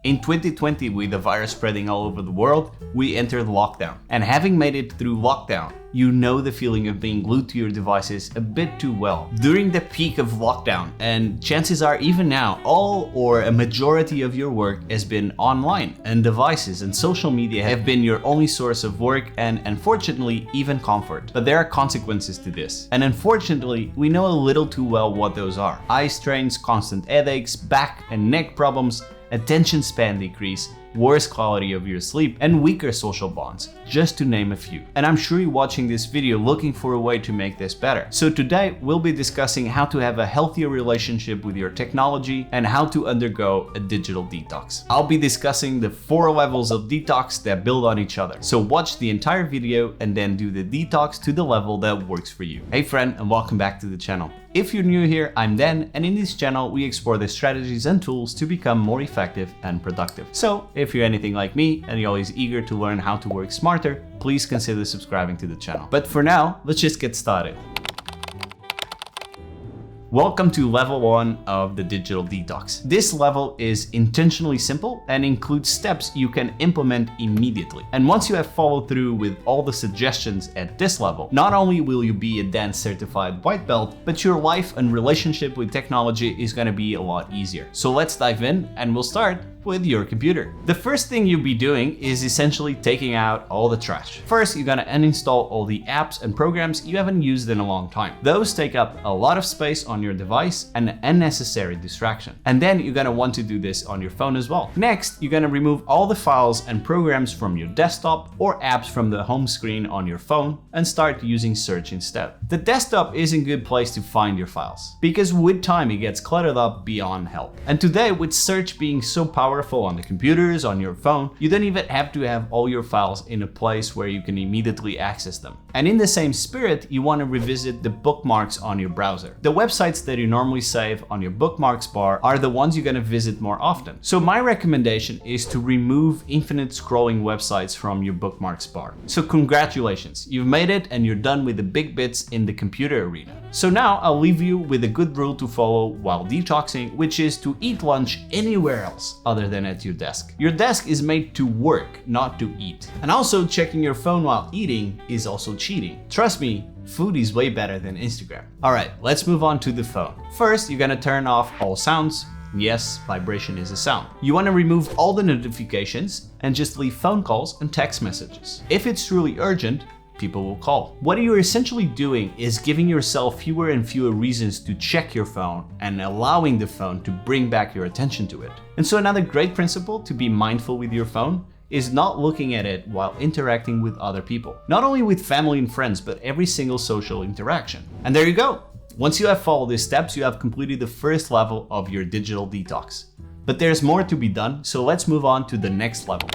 In 2020, with the virus spreading all over the world, we entered lockdown. And having made it through lockdown, you know the feeling of being glued to your devices a bit too well. During the peak of lockdown, and chances are even now, all or a majority of your work has been online, and devices and social media have been your only source of work and, unfortunately, even comfort. But there are consequences to this. And unfortunately, we know a little too well what those are. Eye strains, constant headaches, back and neck problems, attention span decrease, worse quality of your sleep, and weaker social bonds, just to name a few. And I'm sure you're watching this video looking for a way to make this better. So today we'll be discussing how to have a healthier relationship with your technology and how to undergo a digital detox. I'll be discussing the 4 levels of detox that build on each other. So watch the entire video and then do the detox to the level that works for you. Hey friend, and welcome back to the channel. If you're new here, I'm Dan, and in this channel we explore the strategies and tools to become more effective and productive. So if you're anything like me and you're always eager to learn how to work smarter, please consider subscribing to the channel. But for now, let's just get started. Welcome to level 1 of the digital detox. This level is intentionally simple and includes steps you can implement immediately. And once you have followed through with all the suggestions at this level, not only will you be a dance certified white belt, but your life and relationship with technology is going to be a lot easier. So let's dive in, and we'll start with your computer. The first thing you'll be doing is essentially taking out all the trash. First, you're gonna uninstall all the apps and programs you haven't used in a long time. Those take up a lot of space on your device and an unnecessary distraction. And then you're gonna want to do this on your phone as well. Next, you're gonna remove all the files and programs from your desktop or apps from the home screen on your phone and start using search instead. The desktop is a good place to find your files because with time it gets cluttered up beyond help. And today, with search being so powerful on the computers, on your phone, you don't even have to have all your files in a place where you can immediately access them. And in the same spirit, you want to revisit the bookmarks on your browser. The websites that you normally save on your bookmarks bar are the ones you're going to visit more often. So my recommendation is to remove infinite scrolling websites from your bookmarks bar. So congratulations, you've made it and you're done with the big bits in the computer arena. So now I'll leave you with a good rule to follow while detoxing, which is to eat lunch anywhere else other than at your desk. Your desk is made to work, not to eat. And also, checking your phone while eating is also cheating. Trust me, food is way better than Instagram. Alright, let's move on to the phone. First, you're gonna turn off all sounds. Yes, vibration is a sound. You want to remove all the notifications and just leave phone calls and text messages. If it's truly urgent, people will call. What you're essentially doing is giving yourself fewer and fewer reasons to check your phone and allowing the phone to bring back your attention to it. And so another great principle to be mindful with your phone is not looking at it while interacting with other people. Not only with family and friends, but every single social interaction. And there you go. Once you have followed these steps, you have completed the first level of your digital detox. But there's more to be done, so let's move on to the next level.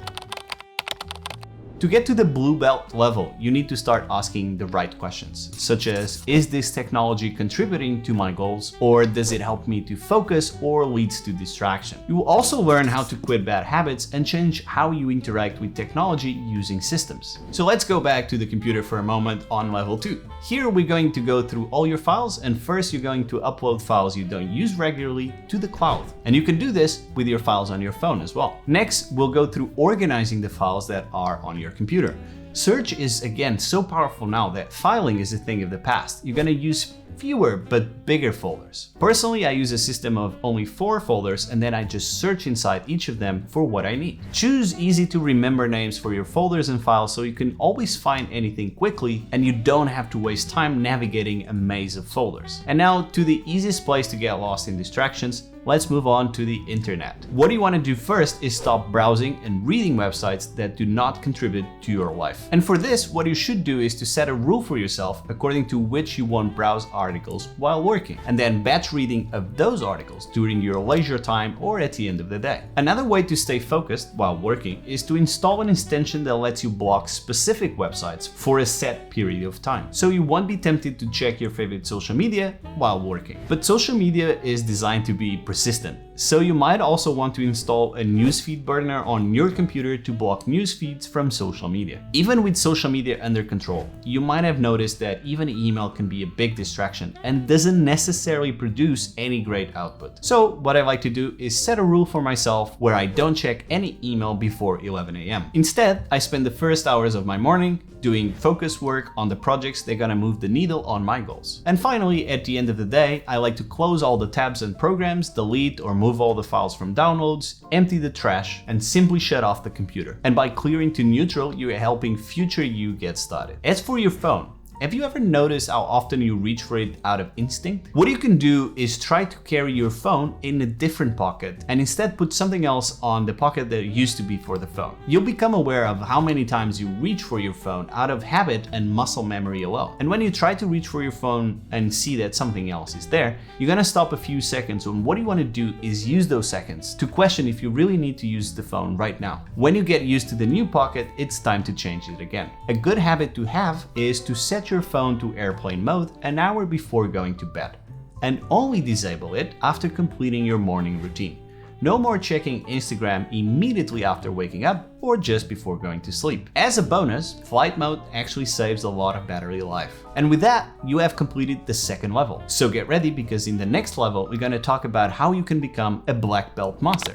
To get to the blue belt level, you need to start asking the right questions, such as, is this technology contributing to my goals, or does it help me to focus or leads to distraction? You will also learn how to quit bad habits and change how you interact with technology using systems. So let's go back to the computer for a moment on level 2. Here we're going to go through all your files, and first you're going to upload files you don't use regularly to the cloud. And you can do this with your files on your phone as well. Next, we'll go through organizing the files that are on your computer. Search is again so powerful now that filing is a thing of the past. You're gonna use fewer but bigger folders. Personally, I use a system of only 4 folders and then I just search inside each of them for what I need. Choose easy to remember names for your folders and files so you can always find anything quickly and you don't have to waste time navigating a maze of folders. And now to the easiest place to get lost in distractions, let's move on to the internet. What you want to do first is stop browsing and reading websites that do not contribute to your life. And for this, what you should do is to set a rule for yourself according to which you won't browse articles while working, and then batch reading of those articles during your leisure time or at the end of the day. Another way to stay focused while working is to install an extension that lets you block specific websites for a set period of time, so you won't be tempted to check your favorite social media while working. But social media is designed to be persistent, So you might also want to install a newsfeed burner on your computer to block news feeds from social media. Even with social media under control, you might have noticed that even email can be a big distraction and doesn't necessarily produce any great output. So what I like to do is set a rule for myself where I don't check any email before 11 a.m. Instead, I spend the first hours of my morning doing focus work on the projects that are gonna move the needle on my goals. And finally, at the end of the day, I like to close all the tabs and programs, delete or move all the files from downloads, empty the trash, and simply shut off the computer. And by clearing to neutral, you're helping future you get started. As for your phone, have you ever noticed how often you reach for it out of instinct? What you can do is try to carry your phone in a different pocket and instead put something else on the pocket that used to be for the phone. You'll become aware of how many times you reach for your phone out of habit and muscle memory alone. And when you try to reach for your phone and see that something else is there, you're gonna stop a few seconds, and what you wanna do is use those seconds to question if you really need to use the phone right now. When you get used to the new pocket, it's time to change it again. A good habit to have is to set your phone to airplane mode an hour before going to bed, and only disable it after completing your morning routine. No more checking Instagram immediately after waking up or just before going to sleep. As a bonus, flight mode actually saves a lot of battery life. And with that, you have completed the second level. So get ready, because in the next level, we're gonna talk about how you can become a black belt master.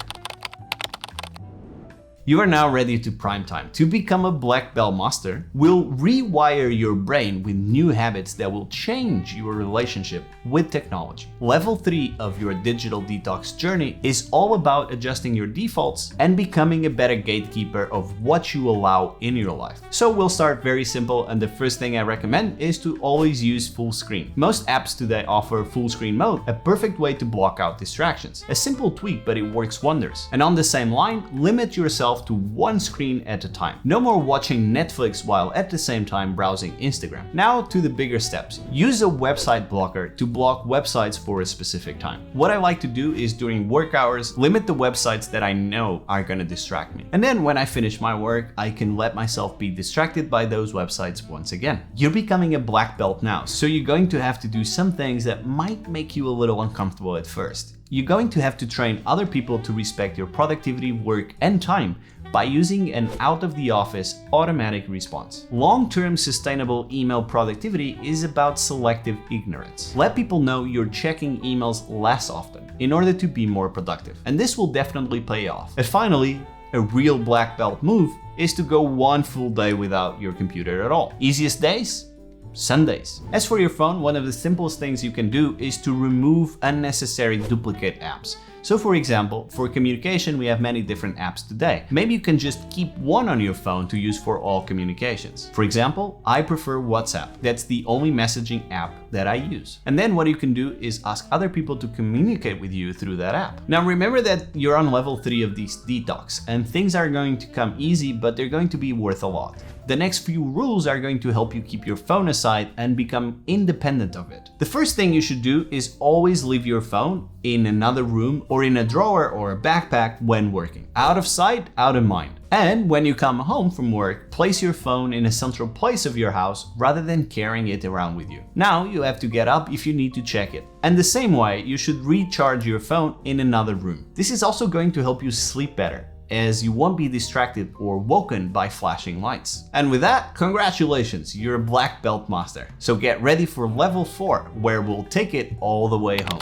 You are now ready to prime time. To become a black belt master, we'll rewire your brain with new habits that will change your relationship with technology. Level 3 of your digital detox journey is all about adjusting your defaults and becoming a better gatekeeper of what you allow in your life. So we'll start very simple, and the first thing I recommend is to always use full screen. Most apps today offer full screen mode, a perfect way to block out distractions. A simple tweak, but it works wonders. And on the same line, limit yourself to one screen at a time. No more watching Netflix while at the same time browsing Instagram. Now to the bigger steps. Use a website blocker to block websites for a specific time. What I like to do is during work hours, limit the websites that I know are gonna distract me. And then when I finish my work, I can let myself be distracted by those websites once again. You're becoming a black belt now, so you're going to have to do some things that might make you a little uncomfortable at first. You're going to have to train other people to respect your productivity, work, and time by using an out-of-the-office automatic response. Long-term sustainable email productivity is about selective ignorance. Let people know you're checking emails less often in order to be more productive, and this will definitely pay off. And finally, a real black belt move is to go one full day without your computer at all. Easiest days? Sundays. As for your phone, one of the simplest things you can do is to remove unnecessary duplicate apps. So for example, for communication, we have many different apps today. Maybe you can just keep one on your phone to use for all communications. For example, I prefer WhatsApp. That's the only messaging app that I use. And then what you can do is ask other people to communicate with you through that app. Now remember that you're on level 3 of this detox, and things are going to come easy, but they're going to be worth a lot. The next few rules are going to help you keep your phone aside and become independent of it. The first thing you should do is always leave your phone in another room or in a drawer or a backpack when working. Out of sight, out of mind. And when you come home from work, place your phone in a central place of your house rather than carrying it around with you. Now you have to get up if you need to check it. And the same way, you should recharge your phone in another room. This is also going to help you sleep better, as you won't be distracted or woken by flashing lights. And with that, congratulations, you're a black belt master. So get ready for level 4, where we'll take it all the way home.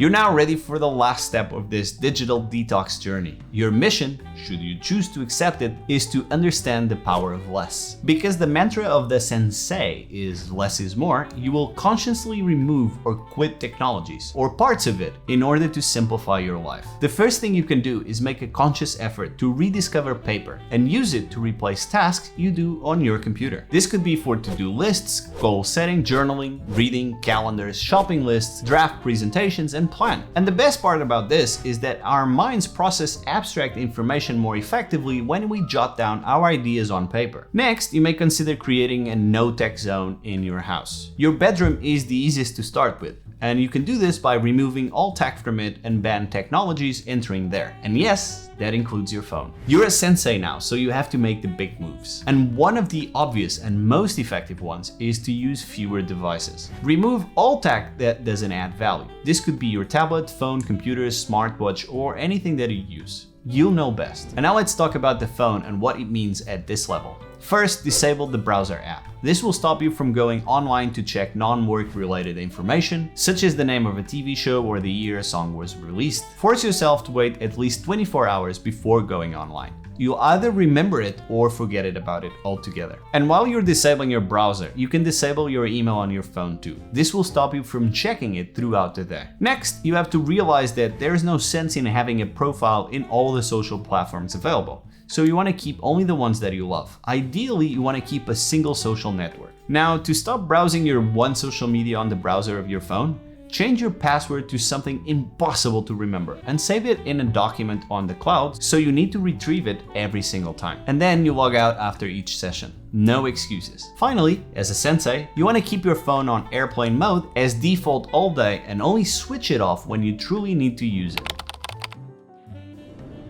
You're now ready for the last step of this digital detox journey. Your mission, should you choose to accept it, is to understand the power of less. Because the mantra of the Sensei is less is more, you will consciously remove or quit technologies or parts of it in order to simplify your life. The first thing you can do is make a conscious effort to rediscover paper and use it to replace tasks you do on your computer. This could be for to-do lists, goal setting, journaling, reading, calendars, shopping lists, draft presentations, and plan. And the best part about this is that our minds process abstract information more effectively when we jot down our ideas on paper. Next, you may consider creating a no-tech zone in your house. Your bedroom is the easiest to start with, and you can do this by removing all tech from it and ban technologies entering there. And yes, that includes your phone. You're a sensei now, so you have to make the big moves. And one of the obvious and most effective ones is to use fewer devices. Remove all tech that doesn't add value. This could be your tablet, phone, computer, smartwatch, or anything that you use. You'll know best. And now let's talk about the phone and what it means at this level. First, disable the browser app. This will stop you from going online to check non-work related information, such as the name of a TV show or the year a song was released. Force yourself to wait at least 24 hours before going online. You'll either remember it or forget about it altogether. And while you're disabling your browser, you can disable your email on your phone too. This will stop you from checking it throughout the day. Next, you have to realize that there's no sense in having a profile in all the social platforms available. So you want to keep only the ones that you love. Ideally, you want to keep a single social network. Now, to stop browsing your one social media on the browser of your phone, change your password to something impossible to remember and save it in a document on the cloud, so you need to retrieve it every single time. And then you log out after each session. No excuses. Finally, as a sensei, you want to keep your phone on airplane mode as default all day and only switch it off when you truly need to use it.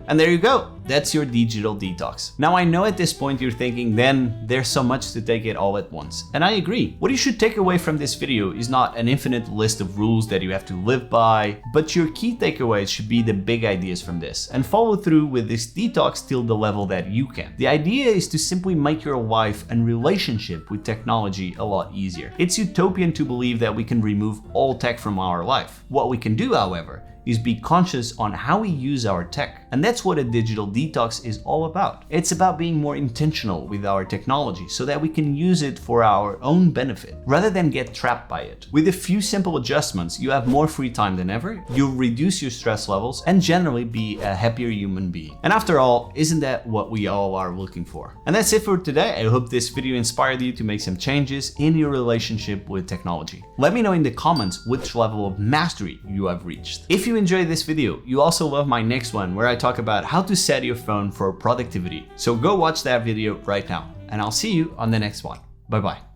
And there you go, that's your digital detox. Now I know at this point you're thinking, then there's so much to take it all at once. And I agree. What you should take away from this video is not an infinite list of rules that you have to live by, but your key takeaways should be the big ideas from this and follow through with this detox till the level that you can. The idea is to simply make your life and relationship with technology a lot easier. It's utopian to believe that we can remove all tech from our life. What we can do, however, is be conscious on how we use our tech. And that's what a digital detox is all about. It's about being more intentional with our technology so that we can use it for our own benefit rather than get trapped by it. With a few simple adjustments, you have more free time than ever, you'll reduce your stress levels and generally be a happier human being. And after all, isn't that what we all are looking for? And that's it for today. I hope this video inspired you to make some changes in your relationship with technology. Let me know in the comments which level of mastery you have reached. If you enjoyed this video, you also love my next one where I talk about how to set your phone for productivity. So go watch that video right now, and I'll see you on the next one. Bye bye.